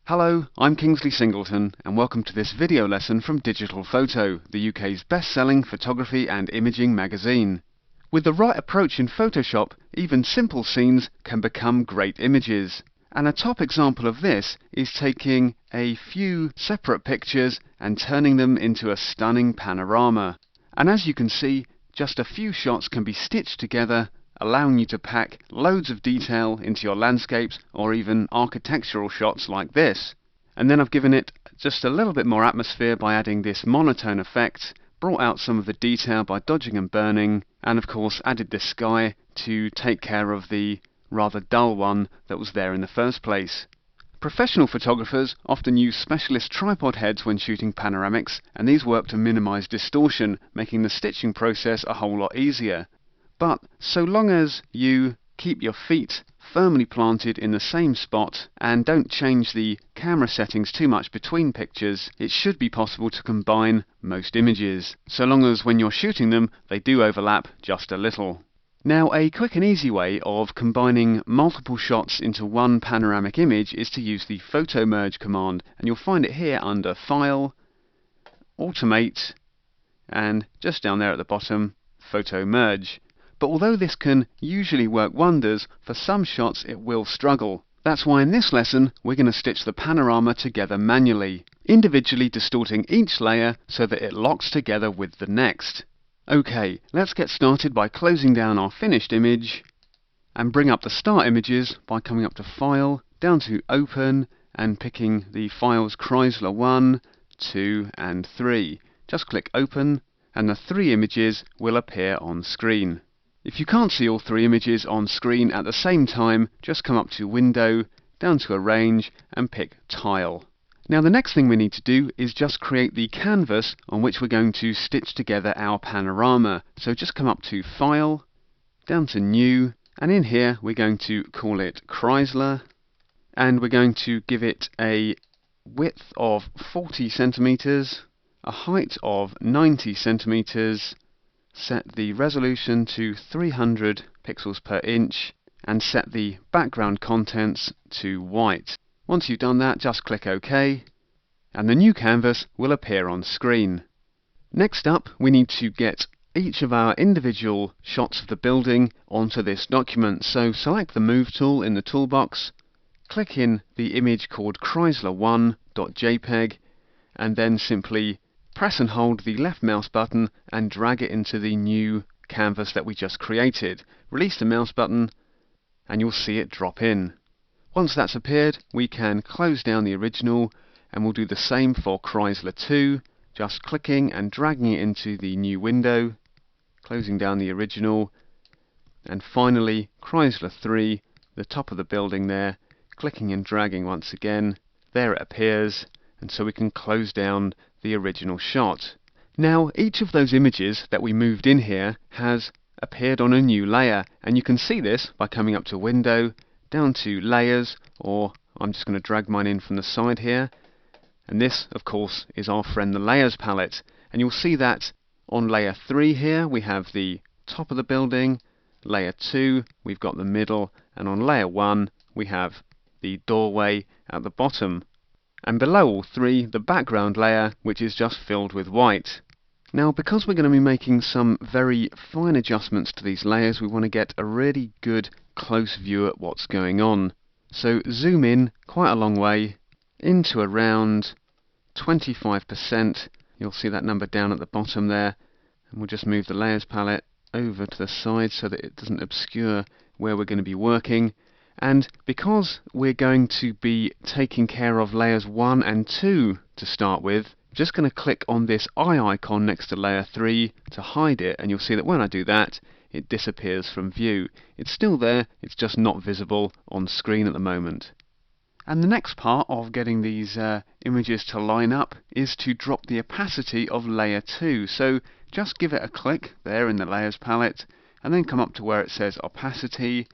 Hello, I'm Kingsley Singleton and welcome to this video lesson from Digital Photo, the UK's best-selling photography and imaging magazine. With the right approach in Photoshop, even simple scenes can become great images. And a top example of this is taking a few separate pictures and turning them into a stunning panorama. And as you can see, just a few shots can be stitched together, allowing you to pack loads of detail into your landscapes or even architectural shots like this. And then I've given it just a little bit more atmosphere by adding this monotone effect, brought out some of the detail by dodging and burning, and of course added this sky to take care of the rather dull one that was there in the first place. Professional photographers often use specialist tripod heads when shooting panoramics, and these work to minimize distortion, making the stitching process a whole lot easier. But so long as you keep your feet firmly planted in the same spot and don't change the camera settings too much between pictures, it should be possible to combine most images, so long as when you're shooting them they do overlap just a little. Now, a quick and easy way of combining multiple shots into one panoramic image is to use the Photo Merge command, and you'll find it here under File, Automate, and just down there at the bottom, Photo Merge. But although this can usually work wonders, for some shots it will struggle. That's why in this lesson we're going to stitch the panorama together manually, individually distorting each layer so that it locks together with the next. Okay, let's get started by closing down our finished image and bring up the start images by coming up to File, down to Open, and picking the files Chrysler 1, 2 and 3. Just click Open and the 3 images will appear on screen. If you can't see all 3 images on screen at the same time, just come up to Window, down to Arrange and pick Tile. Now the next thing we need to do is just create the canvas on which we're going to stitch together our panorama. So just come up to File, down to New, and in here we're going to call it Chrysler, and we're going to give it a width of 40 centimeters, a height of 90 centimeters, set the resolution to 300 pixels per inch, and set the background contents to white. Once you've done that, just click OK, and the new canvas will appear on screen. Next up, we need to get each of our individual shots of the building onto this document. So select the Move tool in the toolbox, click in the image called Chrysler1.jpg, and then simply press and hold the left mouse button and drag it into the new canvas that we just created. Release the mouse button and you'll see it drop in. Once that's appeared, we can close down the original, and we'll do the same for Chrysler 2, just clicking and dragging it into the new window, closing down the original, and finally Chrysler 3, the top of the building there, clicking and dragging once again, there it appears, and so we can close down the original shot. Now each of those images that we moved in here has appeared on a new layer, and you can see this by coming up to Window, down to Layers, or I'm just going to drag mine in from the side here, and this of course is our friend the Layers palette, and you'll see that on layer 3 here we have the top of the building, layer 2 we've got the middle, and on layer 1 we have the doorway at the bottom, and below all 3 the background layer, which is just filled with white. Now because we're going to be making some very fine adjustments to these layers, we want to get a really good close view at what's going on. So zoom in quite a long way into around 25%. You'll see that number down at the bottom there, and we'll just move the layers palette over to the side so that it doesn't obscure where we're going to be working. And because we're going to be taking care of layers 1 and 2 to start with, I'm just going to click on this eye icon next to layer 3 to hide it, and you'll see that when I do that it disappears from view. It's still there, it's just not visible on screen at the moment. And the next part of getting these images to line up is to drop the opacity of layer 2. So just give it a click there in the layers palette, and then come up to where it says opacity,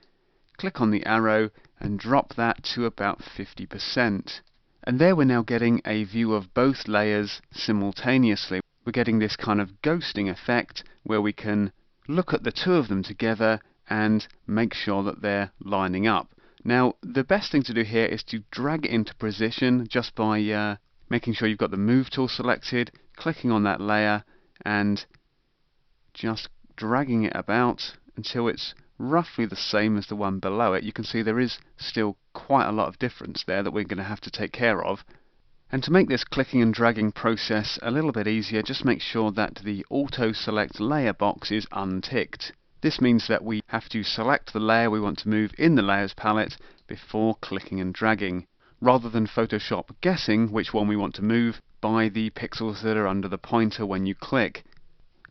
click on the arrow and drop that to about 50%. And there we're now getting a view of both layers simultaneously. We're getting this kind of ghosting effect where we can look at the two of them together and make sure that they're lining up. Now, the best thing to do here is to drag it into position just by making sure you've got the Move tool selected, clicking on that layer, and just dragging it about until it's roughly the same as the one below it. You can see there is still quite a lot of difference there that we're going to have to take care of. And to make this clicking and dragging process a little bit easier, just make sure that the Auto Select Layer box is unticked. This means that we have to select the layer we want to move in the Layers palette before clicking and dragging, rather than Photoshop guessing which one we want to move by the pixels that are under the pointer when you click.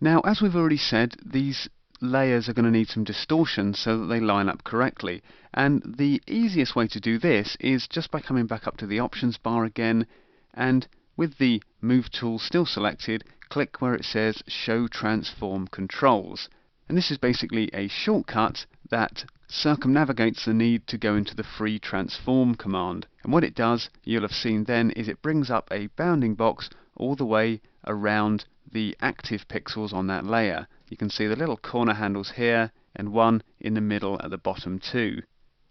Now, as we've already said, these layers are going to need some distortion so that they line up correctly, and the easiest way to do this is just by coming back up to the options bar again, and with the Move tool still selected, click where it says Show Transform Controls. And this is basically a shortcut that circumnavigates the need to go into the free transform command. And what it does, you'll have seen then, is it brings up a bounding box all the way around the active pixels on that layer. You can see the little corner handles here and one in the middle at the bottom too.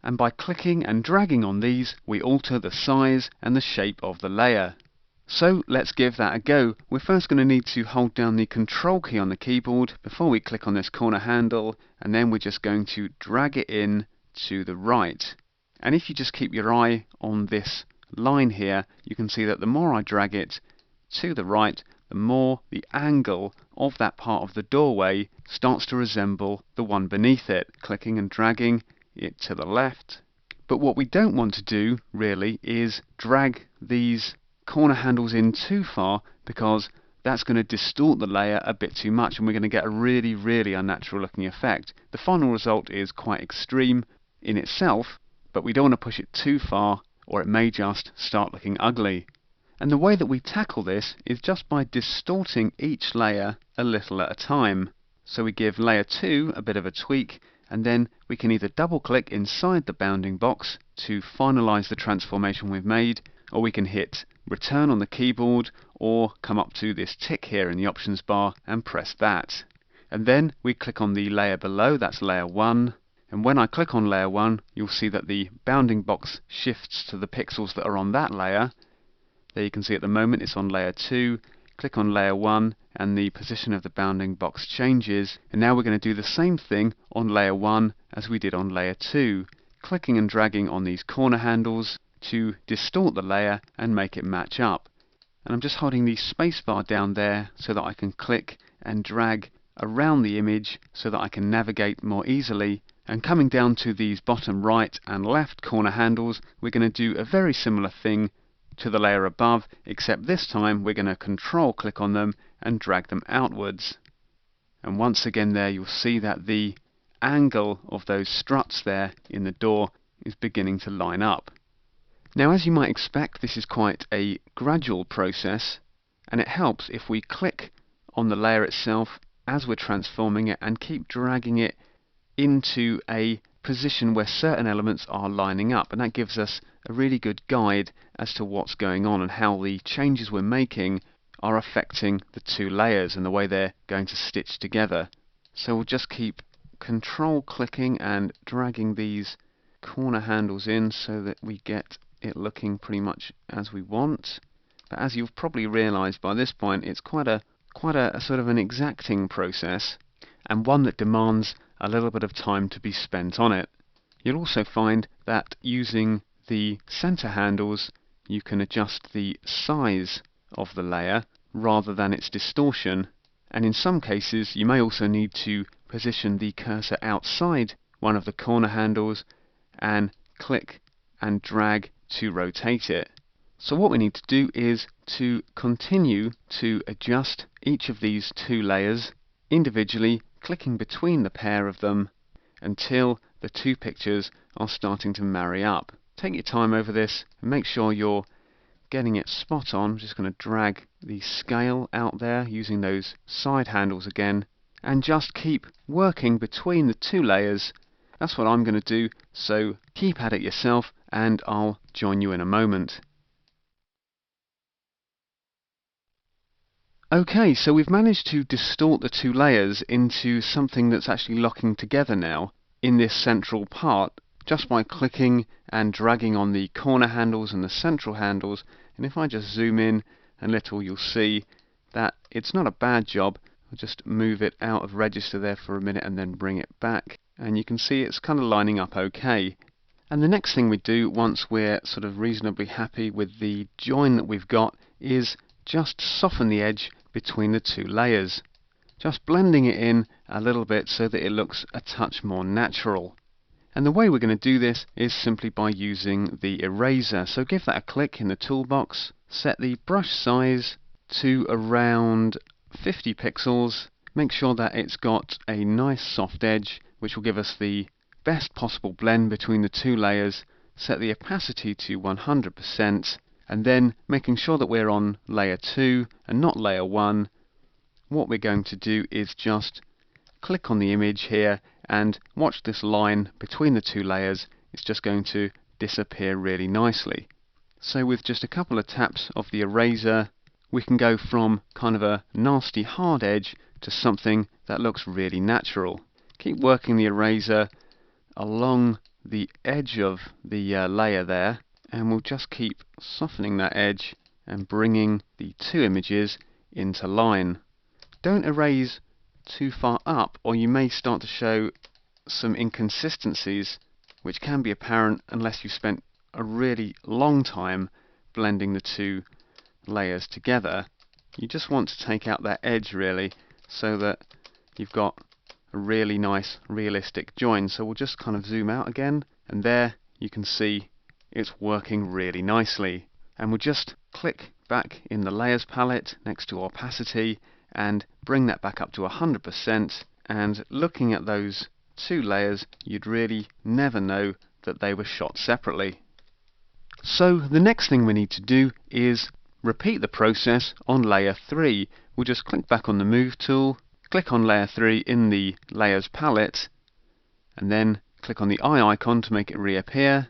And by clicking and dragging on these, we alter the size and the shape of the layer. So let's give that a go. We're first going to need to hold down the Control key on the keyboard before we click on this corner handle, and then we're just going to drag it in to the right. And if you just keep your eye on this line here, you can see that the more I drag it to the right, the more the angle of that part of the doorway starts to resemble the one beneath it, clicking and dragging it to the left. But what we don't want to do really is drag these corner handles in too far, because that's going to distort the layer a bit too much and we're going to get a really unnatural looking effect. The final result is quite extreme in itself, but we don't want to push it too far or it may just start looking ugly. And the way that we tackle this is just by distorting each layer a little at a time. So we give layer 2 a bit of a tweak, and then we can either double click inside the bounding box to finalize the transformation we've made, or we can hit Return on the keyboard, or come up to this tick here in the options bar and press that. And then we click on the layer below, that's layer 1, and when I click on layer 1, you'll see that the bounding box shifts to the pixels that are on that layer. There you can see at the moment it's on layer 2. Click on layer 1 and the position of the bounding box changes, and now we're going to do the same thing on layer 1 as we did on layer 2, clicking and dragging on these corner handles to distort the layer and make it match up. And I'm just holding the spacebar down there so that I can click and drag around the image so that I can navigate more easily. And coming down to these bottom right and left corner handles, we're going to do a very similar thing to the layer above, except this time we're going to Control click on them and drag them outwards. And once again there you'll see that the angle of those struts there in the door is beginning to line up. Now, as you might expect, this is quite a gradual process, and it helps if we click on the layer itself as we're transforming it and keep dragging it into a position where certain elements are lining up, and that gives us a really good guide as to what's going on and how the changes we're making are affecting the two layers and the way they're going to stitch together. So we'll just keep Control clicking and dragging these corner handles in so that we get it looking pretty much as we want. But as you've probably realized by this point, it's quite a sort of an exacting process, and one that demands a little bit of time to be spent on it. You'll also find that using the center handles you can adjust the size of the layer rather than its distortion, and in some cases you may also need to position the cursor outside one of the corner handles and click and drag to rotate it. So what we need to do is to continue to adjust each of these two layers individually, clicking between the pair of them until the two pictures are starting to marry up. Take your time over this and make sure you're getting it spot on. I'm just going to drag the scale out there using those side handles again, and just keep working between the two layers. That's what I'm going to do, so keep at it yourself and I'll join you in a moment. Okay, so we've managed to distort the two layers into something that's actually locking together now in this central part. just by clicking and dragging on the corner handles and the central handles. And if I just zoom in a little, you'll see that it's not a bad job. I'll just move it out of register there for a minute and then bring it back, and you can see it's kind of lining up okay. And the next thing we do once we're sort of reasonably happy with the join that we've got is just soften the edge between the two layers, just blending it in a little bit so that it looks a touch more natural. And the way we're going to do this is simply by using the eraser. So give that a click in the toolbox, set the brush size to around 50 pixels, make sure that it's got a nice soft edge which will give us the best possible blend between the two layers, set the opacity to 100%, and then making sure that we're on layer 2 and not layer 1, what we're going to do is just click on the image here and watch this line between the two layers. It's just going to disappear really nicely. So with just a couple of taps of the eraser, we can go from kind of a nasty hard edge to something that looks really natural. Keep working the eraser along the edge of the layer there, and we'll just keep softening that edge and bringing the two images into line. Don't erase too far up, or you may start to show some inconsistencies which can be apparent unless you spent a really long time blending the two layers together. You just want to take out that edge really, so that you've got a really nice realistic join. So we'll just kind of zoom out again, and there you can see it's working really nicely. And we'll just click back in the layers palette next to opacity and bring that back up to 100%, and looking at those two layers you'd really never know that they were shot separately. So the next thing we need to do is repeat the process on layer 3. We'll just click back on the move tool, click on layer 3 in the layers palette, and then click on the eye icon to make it reappear.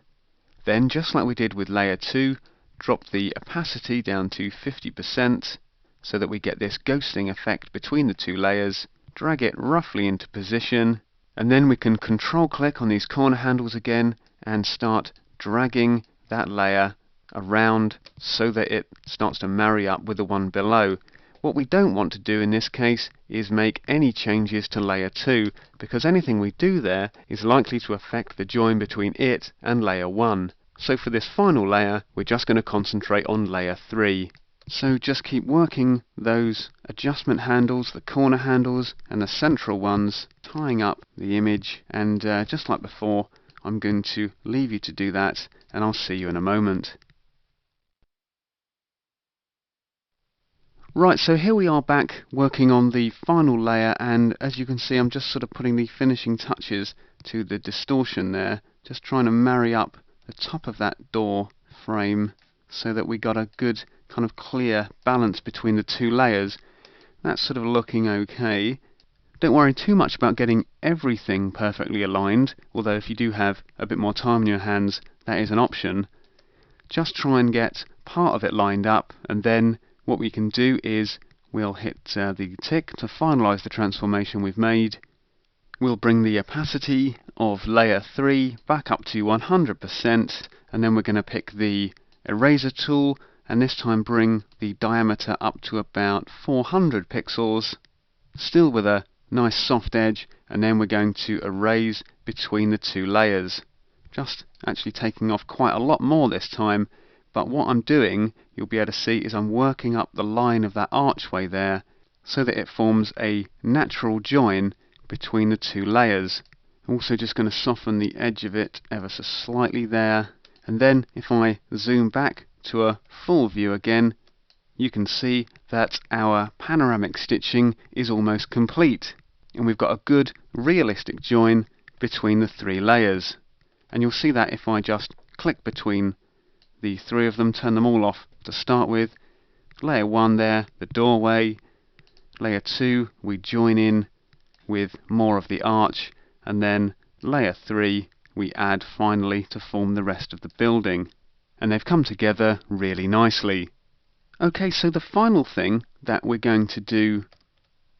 Then, just like we did with layer 2, drop the opacity down to 50% so that we get this ghosting effect between the two layers. Drag it roughly into position, and then we can control click on these corner handles again and start dragging that layer around so that it starts to marry up with the one below. What we don't want to do in this case is make any changes to layer 2, because anything we do there is likely to affect the join between it and layer 1. So for this final layer, we're just going to concentrate on layer 3. So just keep working those adjustment handles, the corner handles and the central ones, tying up the image, and just like before, I'm going to leave you to do that, and I'll see you in a moment. Right, so here we are back working on the final layer, and as you can see I'm just sort of putting the finishing touches to the distortion there, just trying to marry up the top of that door frame so that we got a good kind of clear balance between the two layers. That's sort of looking okay. Don't worry too much about getting everything perfectly aligned, although if you do have a bit more time in your hands, that is an option. Just try and get part of it lined up, and then what we can do is we'll hit the tick to finalize the transformation we've made. We'll bring the opacity of layer 3 back up to 100%, and then we're going to pick the eraser tool and this time bring the diameter up to about 400 pixels, still with a nice soft edge, and then we're going to erase between the two layers, just actually taking off quite a lot more this time. But what I'm doing, you'll be able to see, is I'm working up the line of that archway there so that it forms a natural join between the two layers. I'm also just going to soften the edge of it ever so slightly there, and then if I zoom back to a full view again, you can see that our panoramic stitching is almost complete, and we've got a good realistic join between the three layers. And you'll see that if I just click between the three of them, turn them all off to start with. Layer 1 there, the doorway. Layer 2, we join in with more of the arch, and then layer 3 we add finally to form the rest of the building. And they've come together really nicely. Okay, so the final thing that we're going to do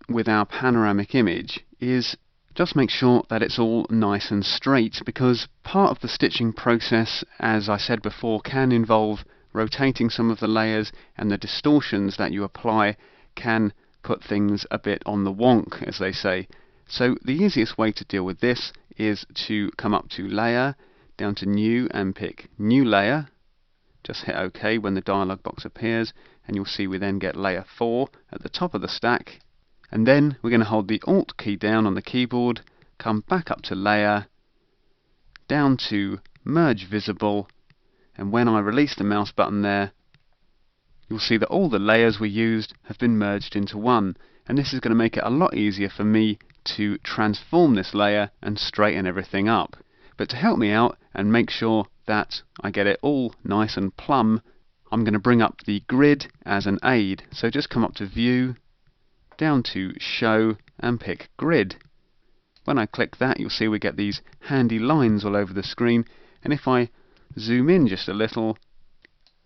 with our panoramic image is Just make sure that it's all nice and straight, because part of the stitching process, as I said before, can involve rotating some of the layers, and the distortions that you apply can put things a bit on the wonk, as they say. So the easiest way to deal with this is to come up to Layer, down to New, and pick New Layer. Just hit OK when the dialog box appears, and you'll see we then get Layer 4 at the top of the stack. And then we're going to hold the Alt key down on the keyboard, come back up to Layer, down to Merge Visible, and when I release the mouse button there, you'll see that all the layers we used have been merged into one. And this is going to make it a lot easier for me to transform this layer and straighten everything up. But to help me out and make sure that I get it all nice and plumb, I'm going to bring up the grid as an aid. So just come up to View, down to Show, and pick Grid. When I click that, you'll see we get these handy lines all over the screen, and if I zoom in just a little,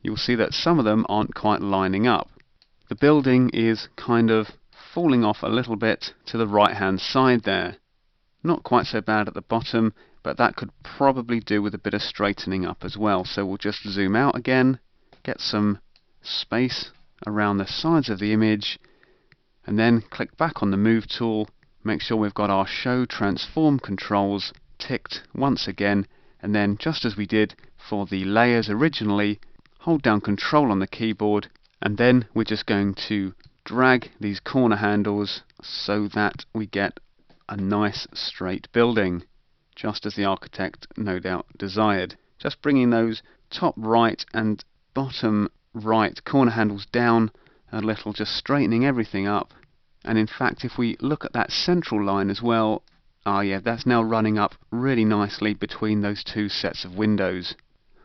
you'll see that some of them aren't quite lining up. The building is kind of falling off a little bit to the right hand side there. Not quite so bad at the bottom, but that could probably do with a bit of straightening up as well. So we'll just zoom out again, get some space around the sides of the image, and then click back on the Move tool. Make sure we've got our Show Transform controls ticked once again, and then just as we did for the layers originally, hold down Control on the keyboard, and then we're just going to drag these corner handles so that we get a nice straight building, just as the architect no doubt desired. Just bringing those top right and bottom right corner handles down a little, just straightening everything up. And in fact, if we look at that central line as well, yeah, that's now running up really nicely between those two sets of windows.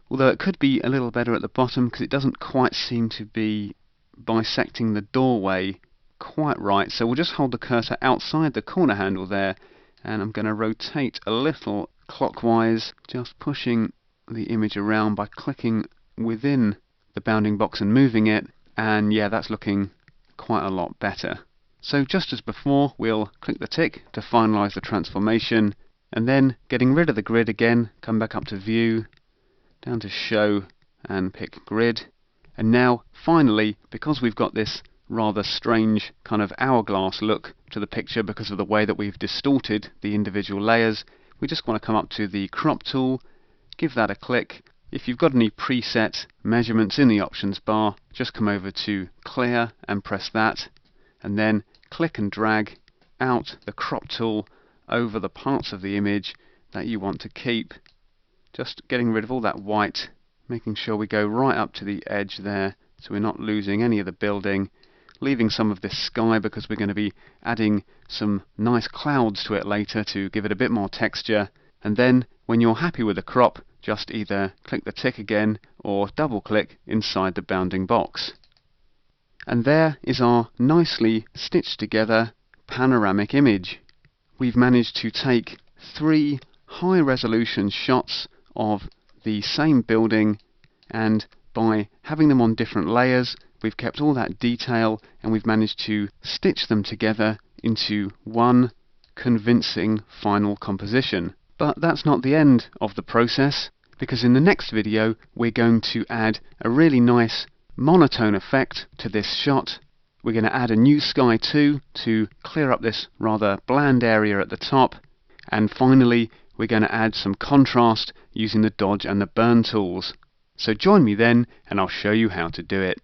Although it could be a little better at the bottom, because it doesn't quite seem to be bisecting the doorway quite right. So we'll just hold the cursor outside the corner handle there, and I'm going to rotate a little clockwise, just pushing the image around by clicking within the bounding box and moving it, and yeah, that's looking quite a lot better. So just as before, we'll click the tick to finalize the transformation, and then getting rid of the grid again, come back up to View, down to Show, and pick Grid. And now finally, because we've got this rather strange kind of hourglass look to the picture because of the way that we've distorted the individual layers, we just want to come up to the Crop tool, give that a click. If you've got any preset measurements in the options bar, just come over to Clear and press that, and then click and drag out the Crop tool over the parts of the image that you want to keep, just getting rid of all that white, making sure we go right up to the edge there so we're not losing any of the building, leaving some of this sky because we're going to be adding some nice clouds to it later to give it a bit more texture. And then when you're happy with the crop, just either click the tick again or double click inside the bounding box. And there is our nicely stitched together panoramic image. We've managed to take 3 high resolution shots of the same building, and by having them on different layers, we've kept all that detail, and we've managed to stitch them together into one convincing final composition. But that's not the end of the process, because in the next video we're going to add a really nice monotone effect to this shot. We're going to add a new sky too to clear up this rather bland area at the top, and finally we're going to add some contrast using the dodge and the burn tools. So join me then and I'll show you how to do it.